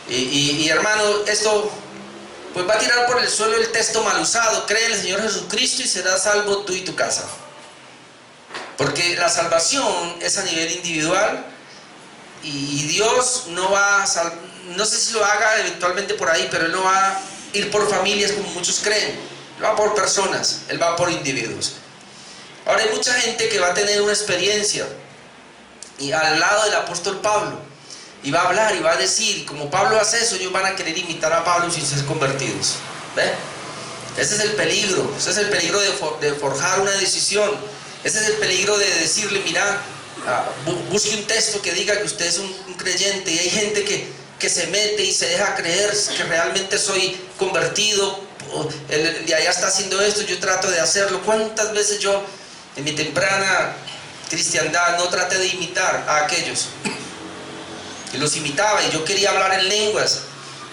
Y hermano, esto pues va a tirar por el suelo el texto mal usado: cree en el Señor Jesucristo y serás salvo tú y tu casa. Porque la salvación es a nivel individual y Dios no va a no sé si lo haga eventualmente por ahí, pero Él no va a ir por familias como muchos creen. Él va por personas, Él va por individuos. Ahora hay mucha gente que va a tener una experiencia y al lado del apóstol Pablo, y va a hablar y va a decir, y como Pablo hace eso, ellos van a querer imitar a Pablo sin ser convertidos. ¿Ve? Ese es el peligro de forjar una decisión. Ese es el peligro de decirle, mira, busque un texto que diga que usted es un creyente. Y hay gente que se mete y se deja creer que realmente soy convertido, el de allá está haciendo esto, yo trato de hacerlo. ¿Cuántas veces yo en mi temprana cristiandad no traté de imitar a aquellos? Y los imitaba, y yo quería hablar en lenguas,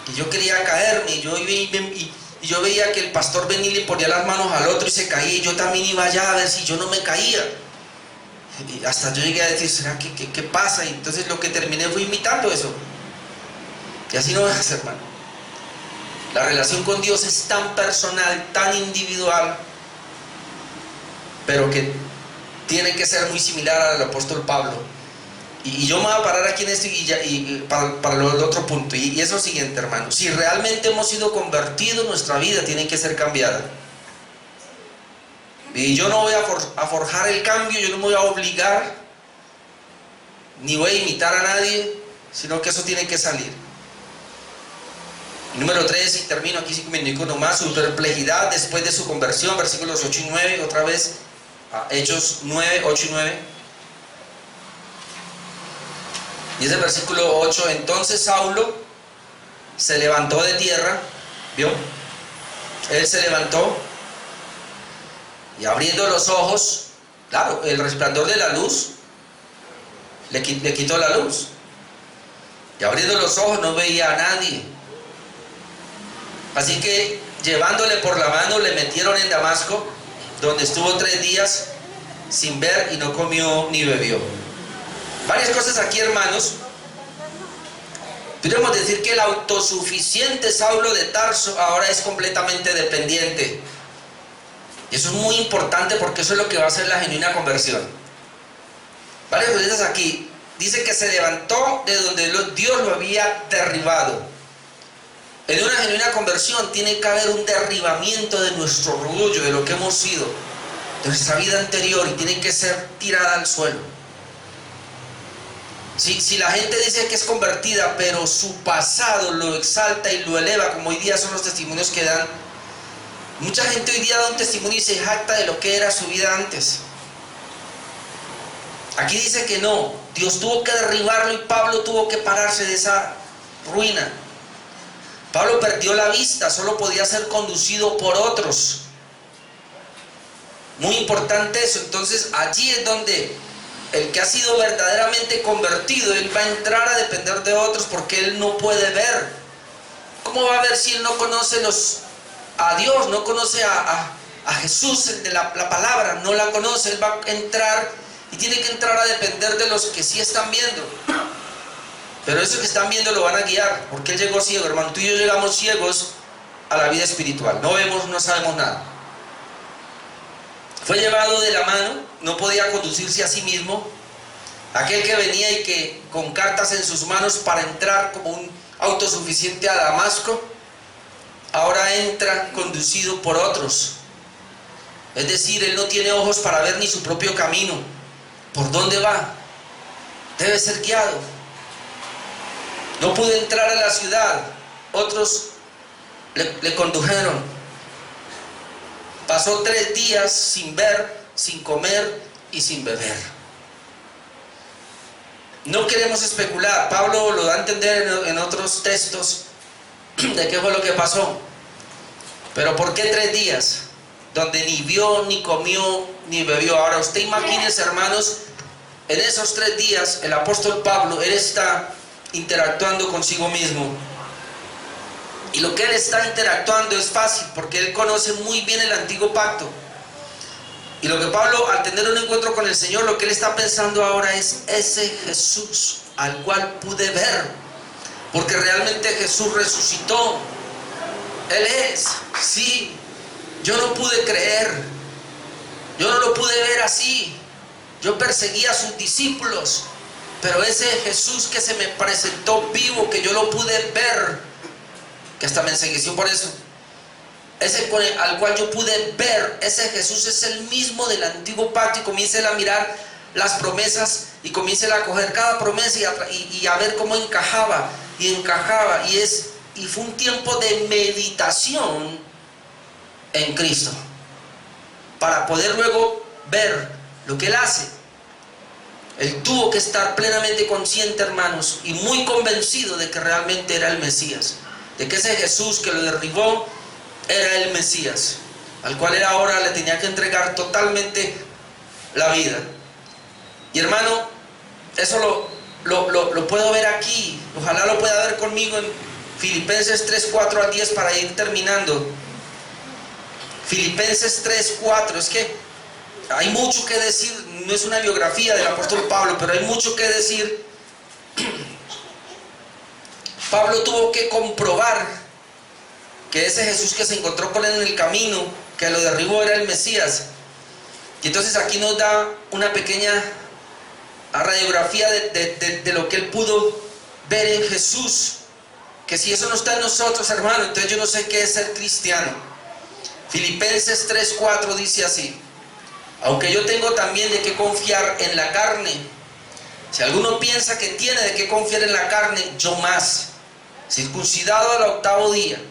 y yo quería caerme, y yo veía que el pastor venía y le ponía las manos al otro y se caía, y yo también iba allá a ver si yo no me caía. Y hasta yo llegué a decir, ¿será qué pasa? Y entonces lo que terminé fue imitando eso. Y así no es, hermano. La relación con Dios es tan personal, tan individual, pero que tiene que ser muy similar al apóstol Pablo. Y yo me voy a parar aquí en esto y para el otro punto. Y es lo siguiente, hermano. Si realmente hemos sido convertidos, nuestra vida tiene que ser cambiada. Y yo no voy a forjar el cambio, yo no me voy a obligar, ni voy a imitar a nadie, sino que eso tiene que salir. Número 3, y termino aquí 5 minutos nomás, su perplejidad después de su conversión, versículos 8 y 9, otra vez, Hechos 9, 8 y 9. Y ese versículo 8, entonces Saulo se levantó de tierra, ¿vio? Él se levantó y abriendo los ojos, claro, el resplandor de la luz le quitó la luz. Y abriendo los ojos no veía a nadie. Así que llevándole por la mano le metieron en Damasco, donde estuvo 3 días sin ver y no comió ni bebió. Varias cosas aquí, hermanos. Podríamos decir que el autosuficiente Saulo de Tarso ahora es completamente dependiente. Y eso es muy importante porque eso es lo que va a hacer la genuina conversión. Varias cosas aquí. Dice que se levantó de donde Dios lo había derribado. En una genuina conversión tiene que haber un derribamiento de nuestro orgullo, de lo que hemos sido, de nuestra vida anterior, y tiene que ser tirada al suelo. Si la gente dice que es convertida, pero su pasado lo exalta y lo eleva, como hoy día son los testimonios que dan, mucha gente hoy día da un testimonio y se jacta de lo que era su vida antes. Aquí dice que no, Dios tuvo que derribarlo y Pablo tuvo que pararse de esa ruina. Pablo perdió la vista, solo podía ser conducido por otros. Muy importante eso. Entonces allí es donde el que ha sido verdaderamente convertido, él va a entrar a depender de otros porque él no puede ver. ¿Cómo va a ver si él no conoce a Dios, no conoce a Jesús, el de la palabra, no la conoce? Él va a entrar y tiene que entrar a depender de los que sí están viendo. Pero esos que están viendo lo van a guiar, porque él llegó ciego, hermano. Tú y yo llegamos ciegos a la vida espiritual. No vemos, no sabemos nada. Fue llevado de la mano, no podía conducirse a sí mismo. Aquel que venía y que con cartas en sus manos para entrar como un autosuficiente a Damasco, ahora entra conducido por otros. Es decir, él no tiene ojos para ver ni su propio camino. ¿Por dónde va? Debe ser guiado. No pudo entrar a la ciudad, otros le condujeron. Pasó 3 días sin ver, sin comer y sin beber. No queremos especular. Pablo lo da a entender en otros textos de qué fue lo que pasó. Pero ¿por qué 3 días? Donde ni vio, ni comió, ni bebió. Ahora usted imagínese, hermanos, en esos 3 días el apóstol Pablo, él está interactuando consigo mismo. Y lo que él está interactuando es fácil porque él conoce muy bien el antiguo pacto. Y lo que Pablo, al tener un encuentro con el Señor, lo que él está pensando ahora es ese Jesús al cual pude ver, porque realmente Jesús resucitó. Él es, sí. Yo no pude creer, yo no lo pude ver así, yo perseguía a sus discípulos, pero ese Jesús que se me presentó vivo, que yo lo pude ver, que hasta me ensegueció por eso, ese al cual yo pude ver, ese Jesús es el mismo del antiguo pacto. Y comience a mirar las promesas y comience a coger cada promesa y a ver cómo encajaba y encajaba, y fue un tiempo de meditación en Cristo para poder luego ver lo que Él hace. Él tuvo que estar plenamente consciente, hermanos, y muy convencido de que realmente era el Mesías, de que ese Jesús que lo derribó era el Mesías, al cual Él ahora le tenía que entregar totalmente la vida. Y hermano, eso lo puedo ver aquí, ojalá lo pueda ver conmigo en Filipenses 3, 4 al 10 para ir terminando. Filipenses 3, 4, es que hay mucho que decir, no es una biografía del apóstol Pablo, pero hay mucho que decir. Pablo tuvo que comprobar que ese Jesús que se encontró con él en el camino, que lo derribó, era el Mesías. Y entonces aquí nos da una pequeña radiografía de lo que él pudo ver en Jesús, que si eso no está en nosotros, hermano, entonces yo no sé qué es ser cristiano. Filipenses 3:4 dice así: aunque yo tengo también de qué confiar en la carne, si alguno piensa que tiene de qué confiar en la carne, yo más, circuncidado al 8º día,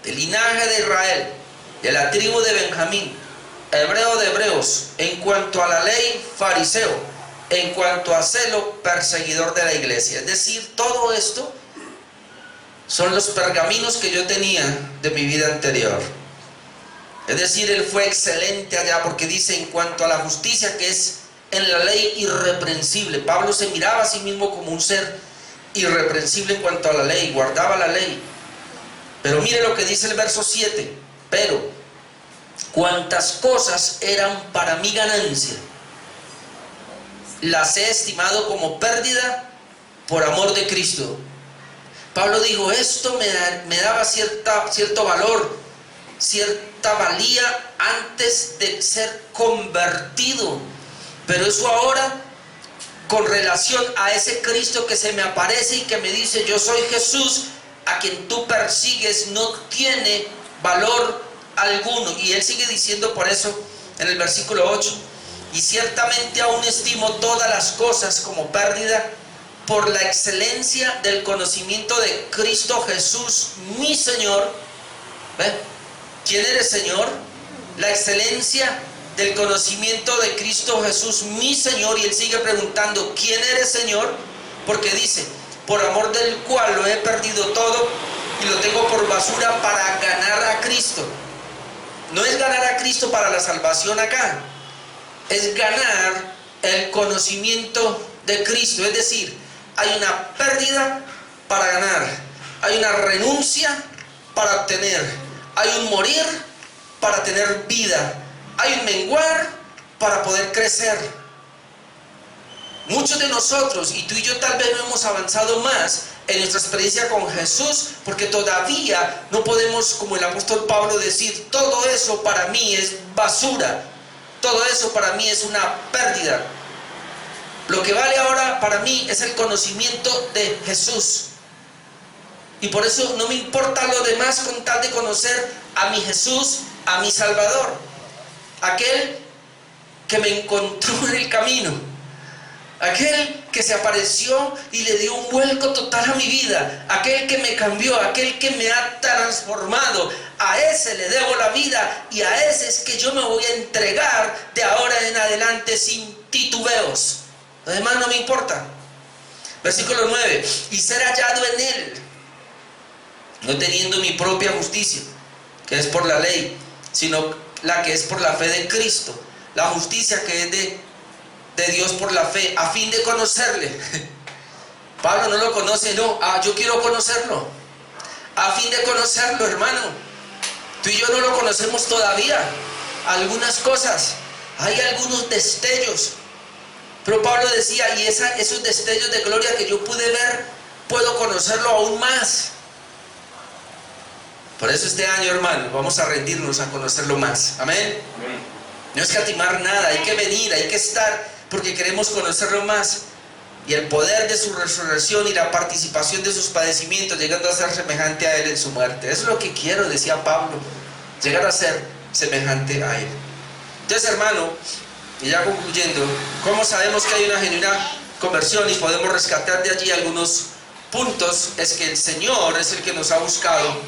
del linaje de Israel, de la tribu de Benjamín, hebreo de hebreos, en cuanto a la ley, fariseo, en cuanto a celo, perseguidor de la iglesia. Es decir, todo esto son los pergaminos que yo tenía de mi vida anterior. Es decir, él fue excelente allá, porque dice en cuanto a la justicia que es en la ley irreprensible. Pablo se miraba a sí mismo como un ser irreprensible en cuanto a la ley, guardaba la ley. Pero mire lo que dice el verso 7: pero cuantas cosas eran para mi ganancia, las he estimado como pérdida por amor de Cristo. Pablo dijo, esto me daba cierto valor, cierta valía antes de ser convertido, pero eso ahora, con relación a ese Cristo que se me aparece y que me dice, yo soy Jesús a quien tú persigues, no tiene valor alguno. Y él sigue diciendo por eso en el versículo 8: y ciertamente aún estimo todas las cosas como pérdida por la excelencia del conocimiento de Cristo Jesús, mi Señor. ¿Ve? ¿Quién eres, Señor? La excelencia del conocimiento de Cristo Jesús, mi Señor. Y él sigue preguntando, ¿quién eres, Señor? Porque dice, por amor del cual lo he perdido todo y lo tengo por basura para ganar a Cristo. No es ganar a Cristo para la salvación acá, es ganar el conocimiento de Cristo. Es decir, hay una pérdida para ganar, hay una renuncia para obtener, hay un morir para tener vida, hay un menguar para poder crecer. Muchos de nosotros, y tú y yo tal vez no hemos avanzado más en nuestra experiencia con Jesús, porque todavía no podemos, como el apóstol Pablo, decir, todo eso para mí es basura, todo eso para mí es una pérdida. Lo que vale ahora para mí es el conocimiento de Jesús. Y por eso no me importa lo demás con tal de conocer a mi Jesús, a mi Salvador. Aquel que me encontró en el camino. Aquel que se apareció y le dio un vuelco total a mi vida. Aquel que me cambió, aquel que me ha transformado. A ese le debo la vida y a ese es que yo me voy a entregar de ahora en adelante sin titubeos. Lo demás no me importa. Versículo 9: y ser hallado en él, no teniendo mi propia justicia, que es por la ley, sino la que es por la fe de Cristo, la justicia que es de Dios por la fe, a fin de conocerle. Pablo no lo conoce, no, yo quiero conocerlo, a fin de conocerlo, hermano. Tú y yo no lo conocemos todavía, algunas cosas, hay algunos destellos, pero Pablo decía, y esos destellos de gloria que yo pude ver, puedo conocerlo aún más. Por eso este año, hermano, vamos a rendirnos a conocerlo más. Amén. No escatimar nada, hay que venir, hay que estar porque queremos conocerlo más. Y el poder de su resurrección y la participación de sus padecimientos, llegando a ser semejante a Él en su muerte. Eso es lo que quiero, decía Pablo, llegar a ser semejante a Él. Entonces, hermano, y ya concluyendo, ¿cómo sabemos que hay una genuina conversión y podemos rescatar de allí algunos puntos? Es que el Señor es el que nos ha buscado,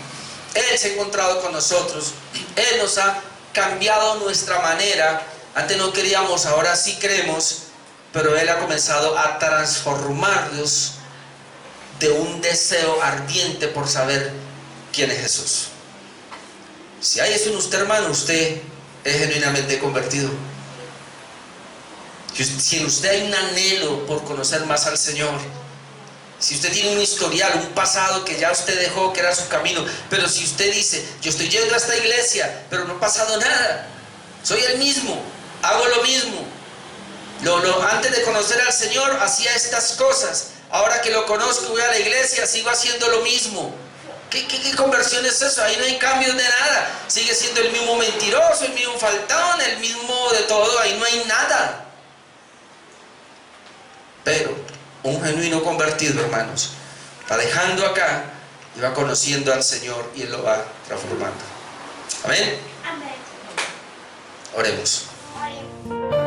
Él se ha encontrado con nosotros, Él nos ha cambiado nuestra manera. Antes no queríamos, ahora sí creemos, pero Él ha comenzado a transformarnos de un deseo ardiente por saber quién es Jesús. Si hay eso en usted, hermano, usted es genuinamente convertido. Si en usted hay un anhelo por conocer más al Señor, si usted tiene un historial, un pasado que ya usted dejó que era su camino, pero si usted dice, yo estoy yendo a esta iglesia, pero no ha pasado nada, soy el mismo, hago lo mismo, antes de conocer al Señor hacía estas cosas, ahora que lo conozco voy a la iglesia, sigo haciendo lo mismo. ¿Qué conversión es eso? Ahí no hay cambios de nada, sigue siendo el mismo mentiroso, el mismo faltón, el mismo de todo, ahí no hay nada. Pero un genuino convertido, hermanos, va dejando acá y va conociendo al Señor y Él lo va transformando. Amén. Amén. Oremos. Amén.